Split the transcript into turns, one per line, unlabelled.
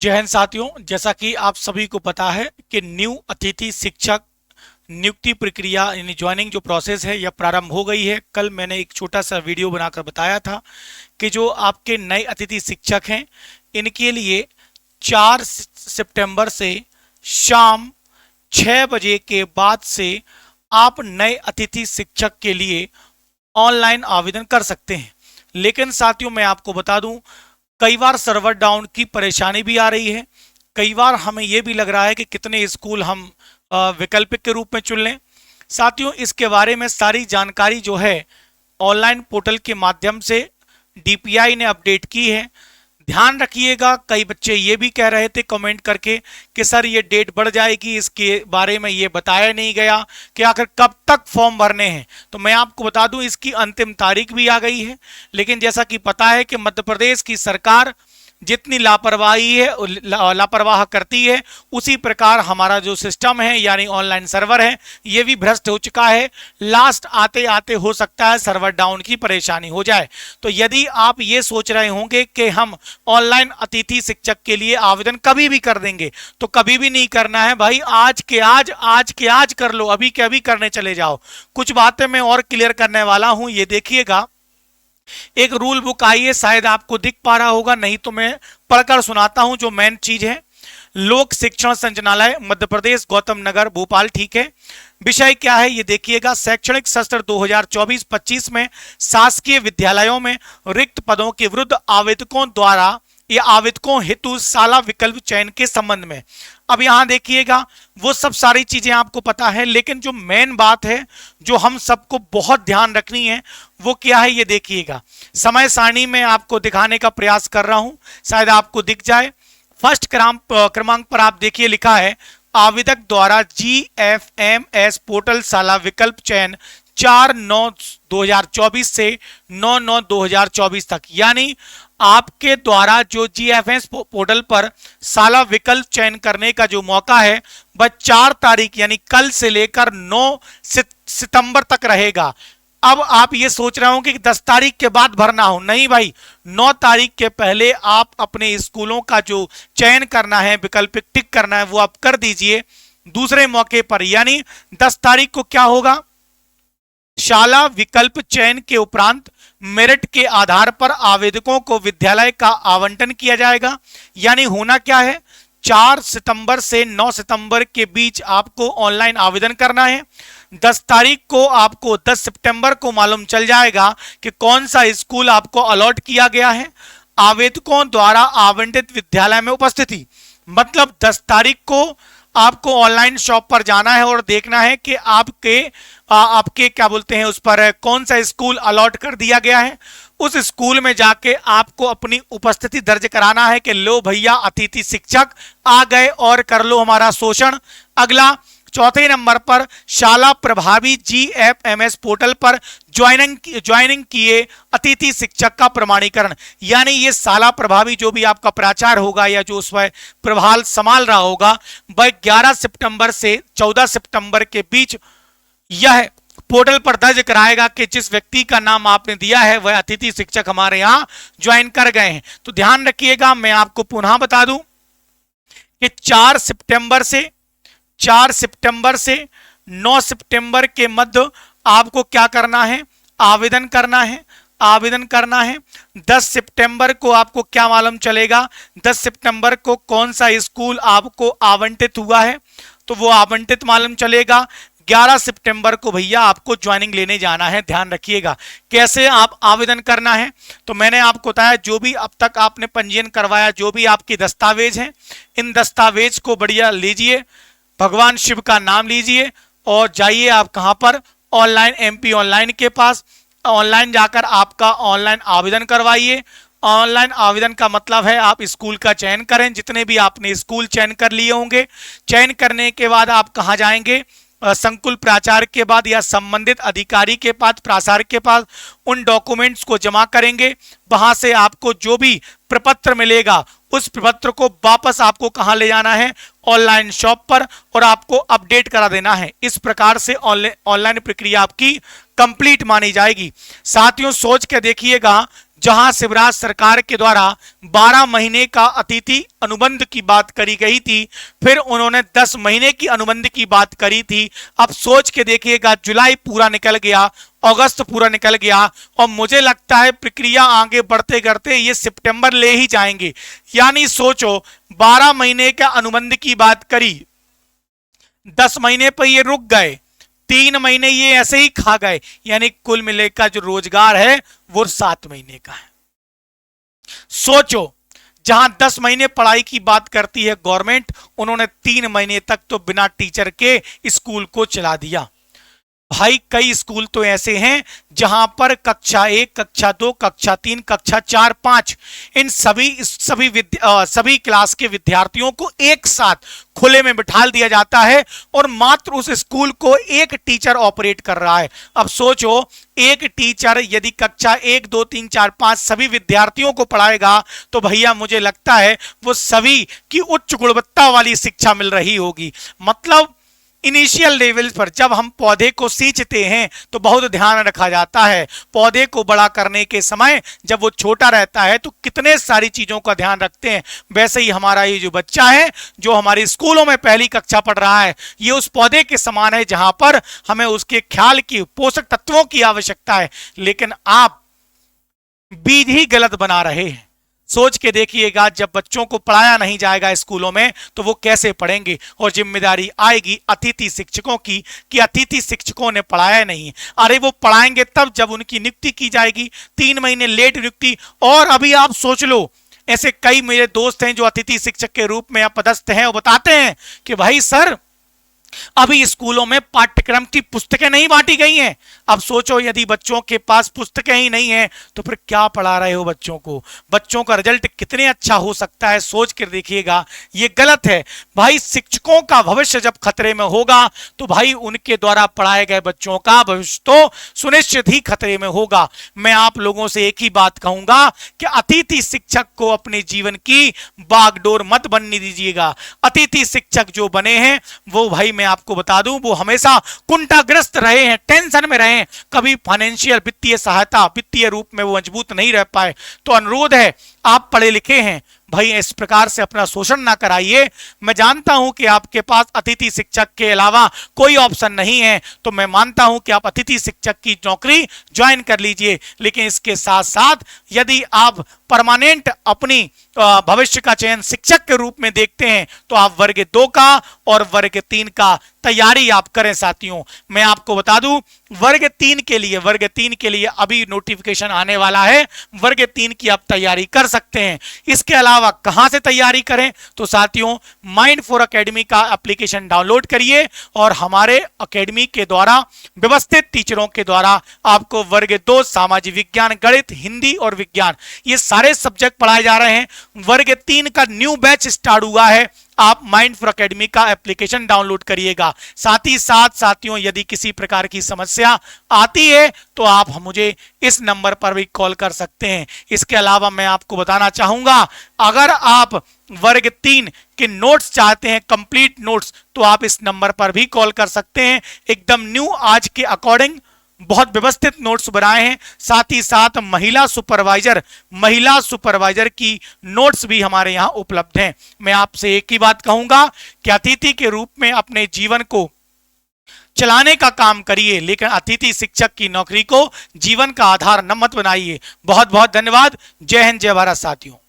जय हिंद साथियों, जैसा कि आप सभी को पता है कि न्यू अतिथि शिक्षक नियुक्ति प्रक्रिया यानी ज्वाइनिंग जो प्रोसेस है यह प्रारंभ हो गई है। कल मैंने एक छोटा सा वीडियो बनाकर बताया था कि जो आपके नए अतिथि शिक्षक हैं इनके लिए 4 सितंबर से शाम 6 बजे के बाद से आप नए अतिथि शिक्षक के लिए ऑनलाइन आवेदन कर सकते हैं। लेकिन साथियों मैं आपको बता दूं, कई बार सर्वर डाउन की परेशानी भी आ रही है। कई बार हमें यह भी लग रहा है कि कितने स्कूल हम वैकल्पिक के रूप में चुन लें। साथियों इसके बारे में सारी जानकारी जो है ऑनलाइन पोर्टल के माध्यम से डीपीआई ने अपडेट की है। ध्यान रखिएगा, कई बच्चे ये भी कह रहे थे कमेंट करके कि सर ये डेट बढ़ जाएगी, इसके बारे में ये बताया नहीं गया कि आखिर कब तक फॉर्म भरने हैं। तो मैं आपको बता दूं इसकी अंतिम तारीख भी आ गई है। लेकिन जैसा कि पता है कि मध्य प्रदेश की सरकार जितनी लापरवाही है लापरवाह करती है, उसी प्रकार हमारा जो सिस्टम है यानी ऑनलाइन सर्वर है ये भी भ्रष्ट हो चुका है। लास्ट आते आते हो सकता है सर्वर डाउन की परेशानी हो जाए। तो यदि आप ये सोच रहे होंगे कि हम ऑनलाइन अतिथि शिक्षक के लिए आवेदन कभी भी कर देंगे, तो कभी भी नहीं करना है भाई। आज के आज कर लो, अभी के अभी करने चले जाओ। कुछ बातें मैं और क्लियर करने वाला हूं, ये देखिएगा। एक रूल बुक आई है, शायद आपको दिख पा रहा होगा, नहीं तो मैं पढ़कर सुनाता हूं जो मेन चीज है। लोक शिक्षण संचालनालय मध्य प्रदेश गौतम नगर भोपाल, ठीक है। विषय क्या है ये देखिएगा। शैक्षणिक सत्र 2024-25 में शासकीय विद्यालयों में रिक्त पदों के विरुद्ध आवेदकों द्वारा या आवेदकों हेतु शाला विकल्प चयन के संबंध में। अब यहां देखिएगा वो सब सारी चीजें आपको पता है, लेकिन जो मेन बात है जो हम सबको बहुत ध्यान रखनी है वो क्या है ये देखिएगा। समय सारणी में आपको दिखाने का प्रयास कर रहा हूं, शायद आपको दिख जाए। फर्स्ट क्रमांक पर आप देखिए लिखा है आवेदक द्वारा GFMS पोर्टल शाला विकल्प चयन 4/9/2024 से 9/9/2024 तक। यानी आपके द्वारा जो GFMS पोर्टल पर शाला विकल्प चयन करने का जो मौका है वह 4 तारीख यानी कल से लेकर 9 सितंबर तक रहेगा। अब आप ये सोच रहे हो कि 10 तारीख के बाद भरना हो, नहीं भाई, 9 तारीख के पहले आप अपने स्कूलों का जो चयन करना है, विकल्पिक टिक करना है, वो आप कर दीजिए दूसरे मौके पर। यानी 10 तारीख को क्या होगा, शाला विकल्प चयन के उपरांत मेरिट के आधार पर आवेदकों को विद्यालय का आवंटन किया जाएगा। यानी होना क्या है, 4 सितंबर से 9 सितंबर के बीच आपको ऑनलाइन आवेदन करना है। 10 तारीख को आपको 10 सितंबर को मालूम चल जाएगा कि कौन सा स्कूल आपको अलॉट किया गया है। आवेदकों द्वारा आवंटित विद्यालय में उपस्थिति, मतलब 10 तारीख को आपको ऑनलाइन शॉप पर जाना है और देखना है कि आपके क्या बोलते हैं उस पर कौन सा स्कूल अलॉट कर दिया गया है। उस स्कूल में जाके आपको अपनी उपस्थिति दर्ज कराना है कि लो भैया अतिथि शिक्षक आ गए और कर लो हमारा शोषण। अगला चौथे नंबर पर शाला प्रभावी GFMS पोर्टल पर ज्वाइनिंग किए अतिथि शिक्षक का प्रमाणीकरण। यानी ये शाला प्रभावी जो भी आपका प्राचार्य होगा या जो उस पर प्रभार संभाल रहा होगा वह 11 सितंबर से 14 सितंबर के बीच यह पोर्टल पर दर्ज कराएगा कि जिस व्यक्ति का नाम आपने दिया है वह अतिथि शिक्षक हमारे यहाँ ज्वाइन कर गए हैं। तो ध्यान रखिएगा, मैं आपको पुनः बता दूं कि 4 सितंबर से 9 सितंबर के मध्य आपको क्या करना है, आवेदन करना है। 10 सितंबर को आपको क्या मालूम चलेगा, 10 सितंबर को कौन सा स्कूल आपको आवंटित हुआ है तो वो आवंटित मालूम चलेगा। 11 सितंबर को भैया आपको ज्वाइनिंग लेने जाना है। ध्यान रखिएगा कैसे आप आवेदन करना है। तो मैंने आपको बताया जो भी अब तक आपने पंजीयन करवाया, जो भी आपके दस्तावेज हैं, इन दस्तावेज को बढ़िया लीजिए, भगवान शिव का नाम लीजिए और जाइए आप कहां पर, ऑनलाइन MP ऑनलाइन के पास। ऑनलाइन जाकर आपका ऑनलाइन आवेदन करवाइए। ऑनलाइन आवेदन का मतलब है आप स्कूल का चयन करें, जितने भी आपने स्कूल चयन कर लिए होंगे। चयन करने के बाद आप कहां जाएंगे, संकुल प्राचार्य के बाद या संबंधित अधिकारी के पास, प्राचार्य के पास उन डॉक्यूमेंट्स को जमा करेंगे। वहां से आपको जो भी प्रपत्र मिलेगा उस प्रपत्र को वापस आपको कहां ले जाना है, ऑनलाइन शॉप पर, और आपको अपडेट करा देना है। इस प्रकार से ऑनलाइन प्रक्रिया आपकी कंप्लीट मानी जाएगी। साथियों सोच के देखिएगा, जहां शिवराज सरकार के द्वारा 12 महीने का अतिथि अनुबंध की बात करी गई थी, फिर उन्होंने 10 महीने की अनुबंध की बात करी थी। अब सोच के देखिएगा, जुलाई पूरा निकल गया, अगस्त पूरा निकल गया, और मुझे लगता है प्रक्रिया आगे बढ़ते करते ये सितंबर ले ही जाएंगे। यानी सोचो, 12 महीने का अनुबंध की बात करी, 10 महीने पर ये रुक गए, 3 महीने ये ऐसे ही खा गए, यानी कुल मिलेकर जो रोजगार है वो 7 महीने का है। सोचो, जहां 10 महीने पढ़ाई की बात करती है गवर्नमेंट, उन्होंने 3 महीने तक तो बिना टीचर के स्कूल को चला दिया। भाई कई स्कूल तो ऐसे हैं जहां पर कक्षा 1, कक्षा 2, कक्षा 3, कक्षा 4, 5 इन सभी क्लास के विद्यार्थियों को एक साथ खुले में बिठा दिया जाता है और मात्र उस स्कूल को एक टीचर ऑपरेट कर रहा है। अब सोचो, एक टीचर यदि कक्षा 1, 2, 3, 4, 5 सभी विद्यार्थियों को पढ़ाएगा तो भैया मुझे लगता है वो सभी की उच्च गुणवत्ता वाली शिक्षा मिल रही होगी। मतलब इनिशियल लेवल पर जब हम पौधे को सींचते हैं तो बहुत ध्यान रखा जाता है। पौधे को बड़ा करने के समय जब वो छोटा रहता है तो कितने सारी चीजों का ध्यान रखते हैं। वैसे ही हमारा ये जो बच्चा है जो हमारे स्कूलों में पहली कक्षा पढ़ रहा है, ये उस पौधे के समान है जहां पर हमें उसके ख्याल की, पोषक तत्वों की आवश्यकता है। लेकिन आप बीज ही गलत बना रहे हैं। सोच के देखिएगा, जब बच्चों को पढ़ाया नहीं जाएगा स्कूलों में तो वो कैसे पढ़ेंगे। और जिम्मेदारी आएगी अतिथि शिक्षकों की कि अतिथि शिक्षकों ने पढ़ाया नहीं। अरे वो पढ़ाएंगे तब जब उनकी नियुक्ति की जाएगी। 3 महीने लेट नियुक्ति। और अभी आप सोच लो, ऐसे कई मेरे दोस्त हैं जो अतिथि शिक्षक के रूप में पदस्थ हैं और बताते हैं कि भाई सर, अभी स्कूलों में पाठ्यक्रम की पुस्तकें नहीं बांटी गई हैं। अब सोचो, यदि बच्चों के पास पुस्तकें ही नहीं हैं तो फिर क्या पढ़ा रहे हो बच्चों को। बच्चों का रिजल्ट कितने अच्छा हो सकता है, सोच कर देखिएगा। ये गलत है भाई। शिक्षकों का भविष्य जब खतरे में होगा तो भाई उनके द्वारा पढ़ाए गए बच्चों का भविष्य तो सुनिश्चित ही खतरे में होगा। मैं आप लोगों से एक ही बात कहूंगा कि अतिथि शिक्षक को अपने जीवन की बागडोर मत बनने दीजिएगा। अतिथि शिक्षक जो बने हैं वो भाई मैं आपको बता दूं, वो हमेशा कुंठाग्रस्त रहे हैं, टेंशन में रहे हैं, कभी फाइनेंशियल वित्तीय सहायता, वित्तीय रूप में वो मजबूत नहीं रह पाए। तो अनुरोध है, आप पढ़े लिखे हैं भाई, इस प्रकार से अपना शोषण ना कराइए। मैं जानता हूं कि आपके पास अतिथि शिक्षक के अलावा कोई ऑप्शन नहीं है, तो मैं मानता हूं कि आप अतिथि शिक्षक की नौकरी ज्वाइन कर लीजिए। लेकिन इसके साथ साथ यदि आप परमानेंट अपनी भविष्य का चयन शिक्षक के रूप में देखते हैं तो आप वर्ग 2 का और वर्ग 3 का तैयारी आप करें। साथियों, मैं आपको बता दूं, वर्ग 3 के लिए अभी नोटिफिकेशन आने वाला है। वर्ग 3 की आप तैयारी कर सकते हैं। इसके अलावा कहां से तैयारी करें, तो साथियों माइंड4 एकेडमी का एप्लीकेशन डाउनलोड करिए और हमारे एकेडमी के द्वारा व्यवस्थित टीचरों के द्वारा आपको वर्ग 2 सामाजिक विज्ञान, गणित, हिंदी और विज्ञान ये सारे सब्जेक्ट पढ़ाए जा रहे हैं। वर्ग 3 का न्यू बैच स्टार्ट हुआ है। आप माइंड4 एकेडमी का एप्लीकेशन डाउनलोड करिएगा। साथ ही साथ साथियों, यदि किसी प्रकार की समस्या आती है तो आप मुझे इस नंबर पर भी कॉल कर सकते हैं। इसके अलावा मैं आपको बताना चाहूंगा, अगर आप वर्ग 3 के नोट्स चाहते हैं, कंप्लीट नोट्स, तो आप इस नंबर पर भी कॉल कर सकते हैं। एकदम न्यू, आज के अकॉर्डिंग बहुत व्यवस्थित नोट्स बनाए हैं। साथ ही साथ महिला सुपरवाइजर की नोट्स भी हमारे यहां उपलब्ध हैं। मैं आपसे एक ही बात कहूंगा कि अतिथि के रूप में अपने जीवन को चलाने का काम करिए, लेकिन अतिथि शिक्षक की नौकरी को जीवन का आधार न मत बनाइए। बहुत बहुत धन्यवाद। जय हिंद, जय भारत साथियों।